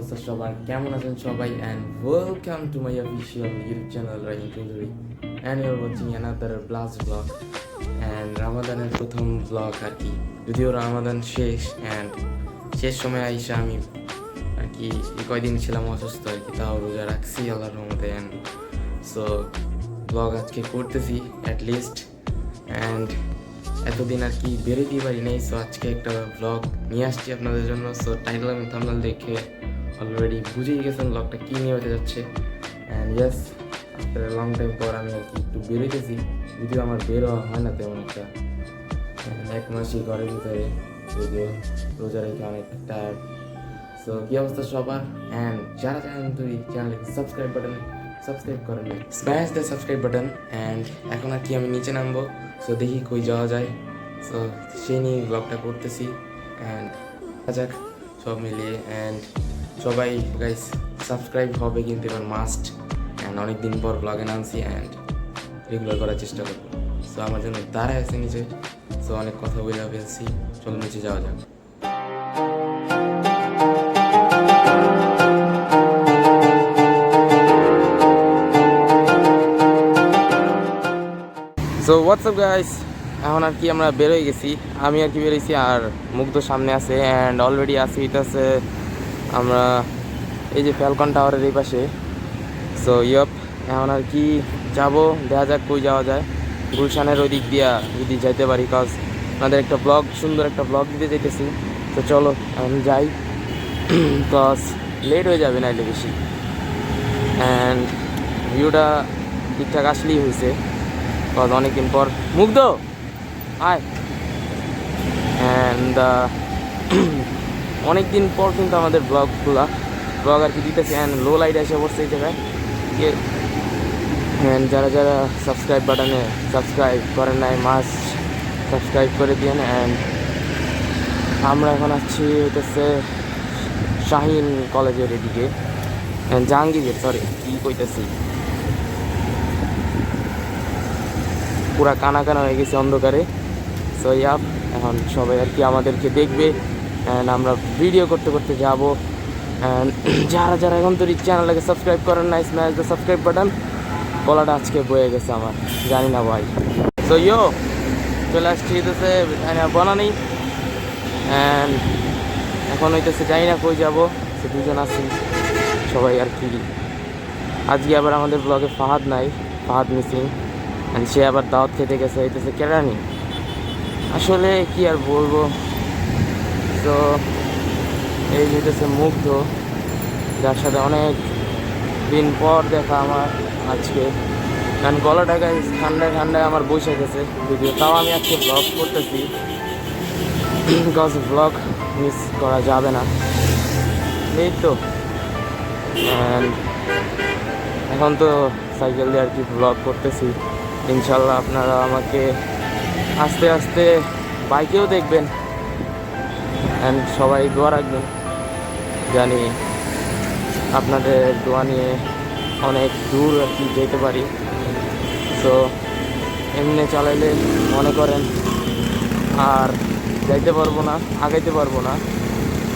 অবস্থা সবার, কেমন আছেন সবাই? And welcome to my official YouTube channel Rain Chowdhury, and your watching another blast vlog. And রামাদানের প্রথম ব্লগ আর কি, যদিও রামাদান শেষ, অ্যান্ড শেষ সময় আইসা আমি আর কি কয়দিন ছিলাম অসুস্থ আর কি, তাও রোজা রাখছি আল্লাহর রহমতে। অ্যান্ড সো ব্লগ আজকে করতেছি অ্যাটলিস্ট, অ্যান্ড এতদিন আর কি বেরোতেই পারি নাই। সো আজকে একটা ব্লগ নিয়ে আসছি আপনাদের জন্য। সো টাইটেল এবং থাম্বনেল দেখে অলরেডি বুঝেই গেছেন ব্লগটা কী নিয়ে হতে যাচ্ছে। And yes, after long time পর আমি আর কি একটু বেরোতেছি, যদিও আমার বেরো হয় না তেমন একটা। এক মাসই ঘরের ভিতরে, যদিও রোজা রেখে অনেক টায়ার্ড। সো কী অবস্থা সবার? অ্যান্ড যারা চান তুই চ্যানেলকে সাবস্ক্রাইব করেন, smash the subscribe button. And এখন আর কি আমি নিচে নামবো, সো দেখি কই যাওয়া যায়। সো সেই নিয়ে ব্লগটা করতেছি, অ্যান্ড যাক সব মিলিয়ে। অ্যান্ড সবাই গাইস সাবস্ক্রাইব হবে কিন্তু এবার মাস্ট। অ্যান্ড অনেক দিন পর ব্লগে নামছি, অ্যান্ড রেগুলার করার চেষ্টা করবো। সো আমার জন্য দাঁড়ায় আছে নিচে। সো অনেক কথা বলে ফেলছি, চলো নিচে যাওয়া যাক। সো হোয়াটসঅ্যাপ গাইস, এখন আর কি আমরা বেরোয় গেছি, আমি আর কি বেরোইছি, আর মুগ্ধ সামনে আছে। অ্যান্ড অলরেডি আসি হইতেছে আমরা এই যে ফ্যালকন টাওয়ারের এই পাশে। সো এখন আর কি যাবো, দেখা যাক কই যাওয়া যায়। গুলশানের ওই দিক দিয়া যদি যাইতে পারি, কজ আমাদের একটা ব্লগ, সুন্দর একটা ব্লগ দিতে যাইতেছি। তো চলো এখন যাই, কজ লেট হয়ে যাবে নাইলে বেশি। অ্যান্ড ভিউটা ঠিকঠাক আসলেই হয়েছে, কজ অনেকদিন পর। মুগ্ধ আয়। অ্যান্ড অনেকদিন পর কিন্তু আমাদের ব্লগ আর কি দিতেছে। অ্যান্ড লো লাইট এসে পড়ছে এই জায়গায়। অ্যান্ড যারা যারা সাবস্ক্রাইব বাটনে সাবস্ক্রাইব করেন নাই, মাস্ট সাবস্ক্রাইব করে দিন। অ্যান্ড আমরা এখন আসছি হইতেছে শাহিন কলেজের এদিকে, জাহাঙ্গীরের, সরি কী কইতেছি, পুরা কানা কানা হয়ে গেছে অন্ধকারে। সো এখন সবাই আর কি আমাদেরকে দেখবে, অ্যান্ড আমরা ভিডিও করতে করতে যাব। অ্যান্ড যারা যারা এখন তো চ্যানেলটাকে সাবস্ক্রাইব করেন না, স্ম্যাশ দ্য সাবস্ক্রাইব বাটন। গলাটা আজকে বয়ে গেছে আমার, জানি না ভাই। সো চলে আসছি হইতেছে বনানি। অ্যান্ড এখন হইতেছে জানি না কই যাবো, সে দুজন আছি সবাই আর কি। আজকে আবার আমাদের ব্লগে ফাহাদ নাই, ফাহাদ মিসিং। অ্যান্ড সে আবার দাওয়াত খেতে গেছে হইতেছে কেরানি। আসলে কি আর বলবো। তো এই হইতেছে মুগ্ধ, যার সাথে অনেক দিন পর দেখা আমার আজকে। কারণ গলাটা গাইস ঠান্ডায় ঠান্ডায় আমার বসে গেছে, যদিও তাও আমি আজকে ব্লগ করতেছি, বিকজ ব্লগ মিস করা যাবে না। এই তো এখন তো সাইকেল দিয়ে আর কি ব্লগ করতেছি। ইনশাল্লাহ আপনারা আমাকে আস্তে আস্তে বাইকেও দেখবেন। অ্যান্ড সবাই দোয়া রাখবেন, জানি আপনাদের দোয়া নিয়ে অনেক দূর আর কি যেতে পারি। তো এমনি চালাইলে মনে করেন আর যাইতে পারবো না, আগাইতে পারবো না।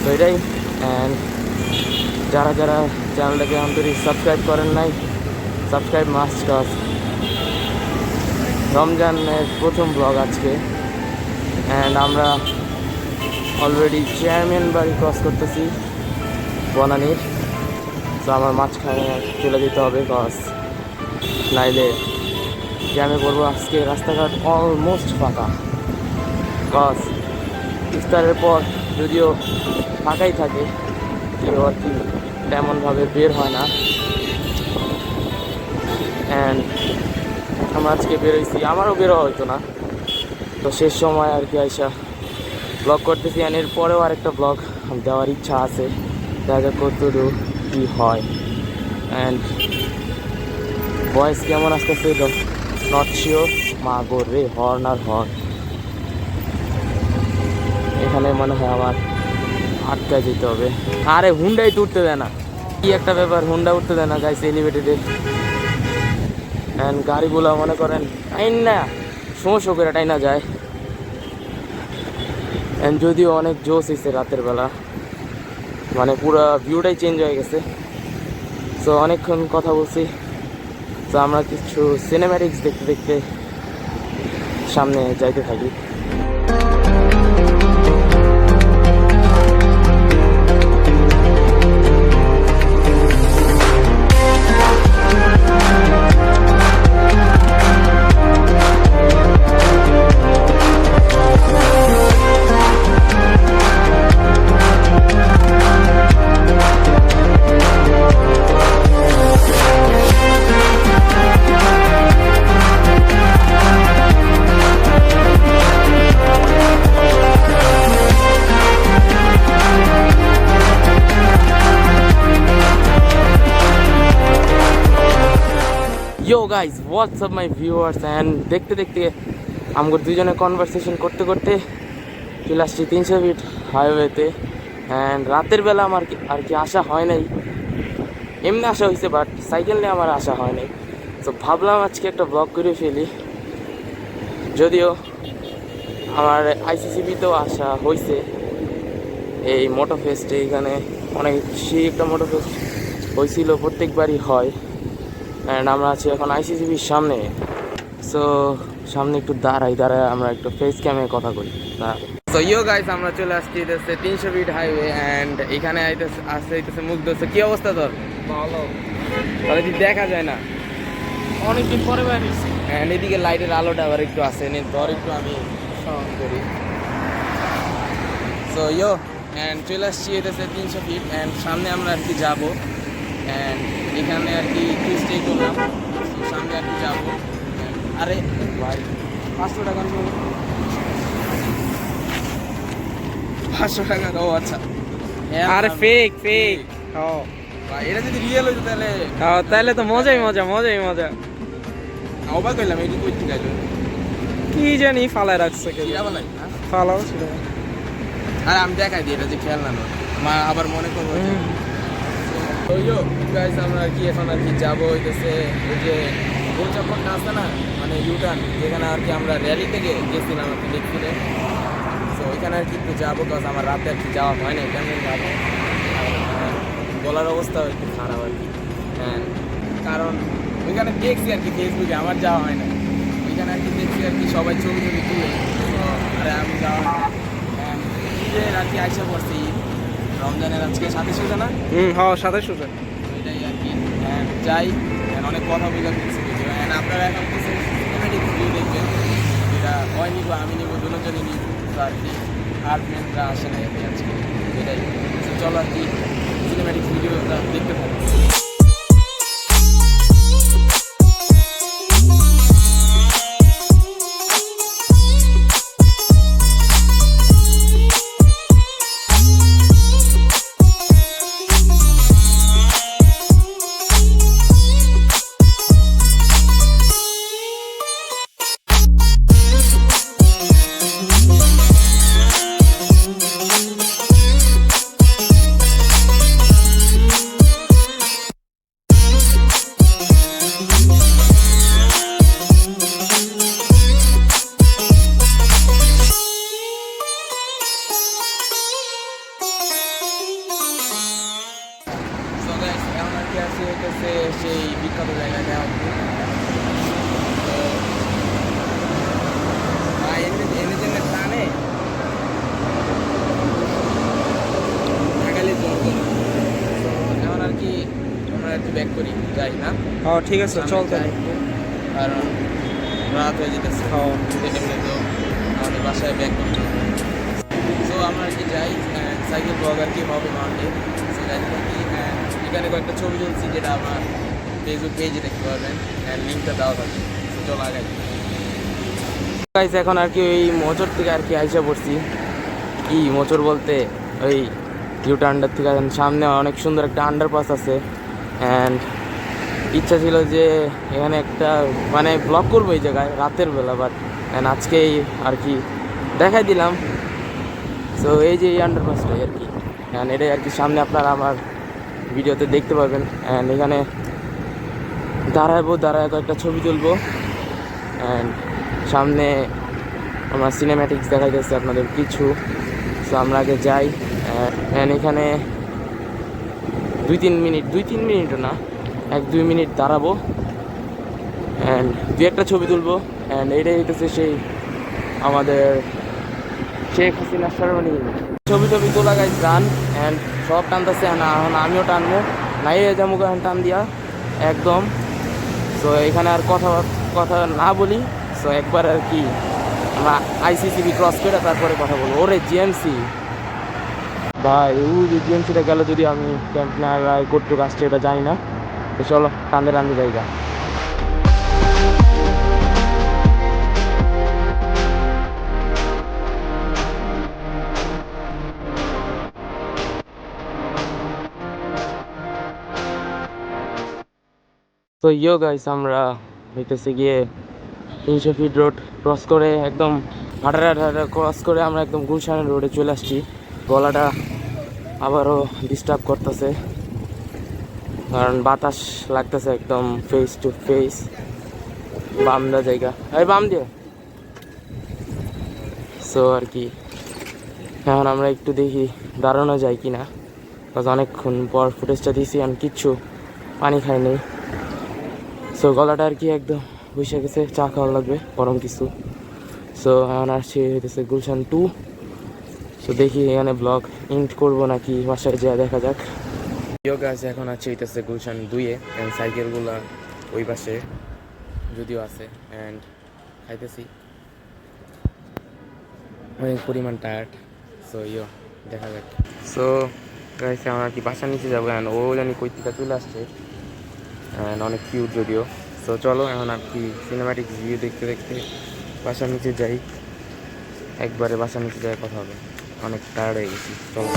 তো এটাই। অ্যান্ড যারা যারা চ্যানেলটাকে আন্তরিক সাবস্ক্রাইব করেন নাই, সাবস্ক্রাইব মাস্ট, কজ রমজানের প্রথম ব্লগ আজকে। অ্যান্ড আমরা অলরেডি চেয়ারম্যান বাড়ি ক্রস করতেছি বনানীর। তো আমার মাঝখানে চলে যেতে হবে, কজ নাইলে জ্যামে পড়বো। আজকে রাস্তাঘাট অলমোস্ট ফাঁকা, কজ ইফতারের পর যদিও ফাঁকাই থাকে, কেউ আর কি তেমনভাবে বের হয় না। অ্যান্ড আমরা আজকে বেরোইছি, আমারও বেরো হয়তো না, তো শেষ সময় আর কি আইসা ব্লগ করতেছি। অ্যান্ড এর পরেও আরেকটা ব্লগ দেওয়ার ইচ্ছা আছে, দেখা যাক কতদূর কী হয়। অ্যান্ড ভয়েস কেমন আসতেছে নট শিওর। মা গো রে, হর্ন আর হর্ন। এখানে মনে হয় আমার আটকায় যেতে হবে। আরে হুন্ডাই তো উঠতে দেয় না, কি একটা ব্যাপার, হুন্ডা উঠতে দেয় না গাইস এলিভেটেডে। অ্যান্ড গাড়িগুলো মনে করেন টাইন না, শো করে টাইনা যায়। অ্যান্ড যদিও অনেক জোশ হয়েছে রাতের বেলা, মানে পুরো ভিউটাই চেঞ্জ হয়ে গেছে। সো অনেকক্ষণ কথা বলছি, তো আমরা কিছু সিনেম্যাটিক্স দেখতে দেখতে সামনে যাইতে থাকি। Yo guys, what's up my viewers, and দেখতে দেখতে আমাদের দুজনে কনভারসেশন করতে করতে চলে আসছি 300 ফিট হাইওয়েতে। অ্যান্ড রাতের বেলা আমার আর কি আসা হয় নাই, এমনি আসা হয়েছে, বাট সাইকেল নিয়ে আমার আসা হয় নাই। তো ভাবলাম আজকে একটা ব্লগ করে ফেলি। যদিও আমার আইসিসিবিতেও আসা হয়েছে, এই মোটো ফেস্টে, এখানে অনেক বেশি একটা মোটো ফেস্ট হয়েছিল, প্রত্যেকবারই হয়। অ্যান্ড আমরা আছি এখন আইসিসিবির সামনে। সো সামনে একটু দাঁড়াই আমরা একটু ফেস ক্যামে কথা করি। তো ইয়ো গাইস, আমরা চলে আসছি 300 ফিট হাইওয়ে, অ্যান্ড এখানে আসতে মুগ্ধ হচ্ছে। কি অবস্থা তোর? ভালো, তাহলে কি দেখা যায় না? অনেকদিন পরে বেরিয়েছি। অ্যান্ড এদিকে লাইটের আলোটা আবার একটু আসে নি, ধর একটু আমি সাউন্ড করি। সো ইয়ো, অ্যান্ড চলে আসছি 300 ফিট, অ্যান্ড সামনে আমরা আর কি যাবো। অ্যান্ড এখানে আর কি একটু স্টে করলাম, সামনে আর কি যাবো। আরে ভাই, 500 টাকা 500 টাকা। ও আচ্ছা, আরে ফেক ফেক। ভাই এটা যদি রিয়েল হইতো তাহলে তাহলে তো মজাই মজা। অবাক হইলাম, এটি কই থেকে আইলো? কি জানি ফালায় রাখছে কে, চিরাবালাই না? ফালাও ছিল। আরে আমি দেখাই দিই, এটা যে খেলনা নয়, মা আবার মনে করবো। তো ইয়ো গাইস, আমরা আর কি এখন আর কি যাবো হইতেছে ওই যে গোল চক্করটা আছে না, মানে ইউটার্ন, যেখানে আর কি আমরা র্যালি থেকে গেছিলাম আর কি দেখছিলে। তো ওইখানে আর কি একটু যাবো, কারণ আমার রাতে আর কি যাওয়া হয় না, কেমন যাবো। গলার অবস্থা একটু খারাপ আর কি। হ্যাঁ, কারণ ওইখানে দেখছি আর কি ফেসবুকে, আমার যাওয়া হয় না। ওইখানে আর কি দেখছি আর কি সবাই ছবি তুলে। তো আরে আমি যাওয়া হয় না। ঈদের আর কি আইসা পড়ছি, রমজানের আজকে 27 না? হ্যাঁ 27 ওইটাই আর কি। যাই, অনেক কথা বলে ফেলছি ভিডিও। আপনারা এখন কিছু সিনেমেটিক ভিডিও দেখবেন, যেটা হয় নিব, আমি নিব, দুজনই নিব। তো আর কি আর ফ্রেন্ডরা আসে না আজকে, এটাই। চলো আর কি সিনেমেটিক ভিডিওটা দেখতে থাকি। সেই বিখ্যাত জায়গায় নেওয়া এনে জন্য টানে ঢাকালি জল করে। এখন আর কি আমরা একটু ব্যাক করি, যাই না? হ্যাঁ ঠিক আছে, চল তাই। কারণ রাত হয়ে যেতেছে, তো আমাদের বাসায় ব্যাক করতে হবে। তো আমরা আর কি যাই, সাইকেল ব্লগ আর কি হবে মাউন্টে। এখানে কয়েকটা ছবি তুলছি, যেটা আমার ফেসবুক পেজে দেখতে পারবেন, লিঙ্কটা দেওয়া থাকবে। চলো আগাই। এখন আর কি ওই মোচর থেকে আর কি আইসা পড়ছি। কি মোচর বলতে ওই ইউটার্নটার থেকে সামনে অনেক সুন্দর একটা আন্ডারপাস আছে। অ্যান্ড ইচ্ছা ছিল যে এখানে একটা মানে ব্লগ করবো এই জায়গায় রাতের বেলা, বাট আজকেই আর কি দেখাই দিলাম। সো এই যে এই আন্ডারপাসটাই আর কি, এটাই আর কি সামনে আপনারা আমার ভিডিওতে দেখতে পারবেন। অ্যান্ড এখানে দাঁড়ায় কয়েকটা ছবি তুলবো। অ্যান্ড সামনে আমরা সিনেম্যাটিক্স দেখাইতেছি আপনাদের কিছু। সো আমরা আগে যাই। অ্যান্ড এখানে 2-3 মিনিটও না, 1-2 মিনিট দাঁড়াবো অ্যান্ড দু একটা ছবি তুলবো। অ্যান্ড এটাই হইতেছে সেই আমাদের শেখ হাসিনা সর্বনীল ছবি টবি তোলা গাইজ গান অ্যান্ড সব টানতেছে না, এখন আমিও টানবো নাই যাবো এখন টান দিয়া একদম। সো এখানে আর কথা না বলি, সো একবার আর কি আমরা আইসিসিবি ক্রস করে তারপরে কথা বলবো। ওরে জিএমসি ভাই, ও যে জিএমসিটা গেল, যদি আমি ক্যাম্প না করতে আসছে এটা জানি না। তো চলো টানতে জায়গা। তো ইয়ো গাইস, আমরা হইতেছে গিয়ে 300 ফিট রোড ক্রস করে একদম হাঁটা ক্রস করে আমরা একদম গুলশানের রোডে চলে আসছি। গলাটা আবারও ডিস্টার্ব করতেছে কারণ বাতাস লাগতেছে একদম ফেস টু ফেস। বামদা জায়গা, এই বাম দিয়ে। সো আর কি এখন আমরা একটু দেখি দাঁড়ানো যায় কি না, বিকজ অনেকক্ষণ পর ফুটেজটা দিয়েছি আমি কিচ্ছু পানি খাই নেই। সো গলাটা আর কি একদম বসে গেছে, চা খাওয়া লাগবে গরম কিছু। সো এখন আসছি হইতেছে গুলশান 2। সো দেখি এখানে ব্লগ এন্ড করবো নাকি বাসায় যা দেখা যাক। গাছ এখন আছে হইতেছে গুলশান 2-এ অ্যান্ড সাইকেলগুলা ওই পাশে যদিও আছে অ্যান্ড খাইতেছি অনেক পরিমাণ টায়ার্ড। সো দেখা যাক। সো গাইছে আমরা আর কি বাসার নিচে যাবো অ্যান্ড ও জানি কই থেকে চলে আসছে অ্যান্ড অনেক কিউট যদিও। সো চলো এখন আর কি সিনেম্যাটিক ভিউ দেখতে দেখতে বাসার নিচে যাই, একবারে বাসার নিচে যাই কথা হবে, অনেক টায়ার্ড হয়ে গেছি। চলো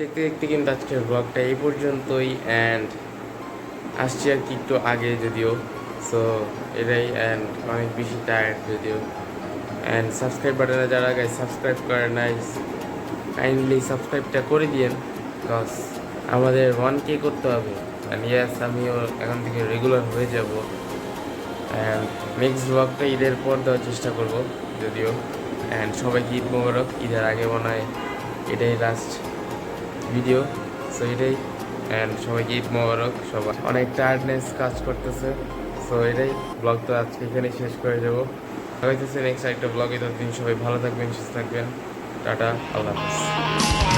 দেখতে দেখতে কিন্তু আজকের ব্লগটা এই পর্যন্তই অ্যান্ড আসছি আর কি একটু আগে যদিও। সো এটাই অ্যান্ড অনেক বেশি টায়ার্ড যদিও। অ্যান্ড সাবস্ক্রাইব বাটনে যারা গাইজ সাবস্ক্রাইব করে নাই কাইন্ডলি সাবস্ক্রাইবটা করে দিয়েন, বিকজ আমাদের 1K করতে হবে অ্যান্ড ইয়াস আমিও এখন থেকে রেগুলার হয়ে যাব। অ্যান্ড নেক্সট ব্লগটা ঈদের পর দেওয়ার চেষ্টা করব যদিও। অ্যান্ড সবাইকে ঈদ মোবারক, ঈদের আগে মনে হয় এটাই লাস্ট ভিডিও। সো এটাই অ্যান্ড সবাইকে ঈদ মোবারক। সবাই অনেক টায়ার্ডনেস কাজ করতেছে। সো এটাই ব্লগ তো আজকে এখানেই শেষ করে যাবো। হইতেছে নেক্সট একটা ব্লগে। ততদিন সবাই ভালো থাকবেন, সুস্থ থাকবেন। টাটা, আল্লাহ হাফিজ।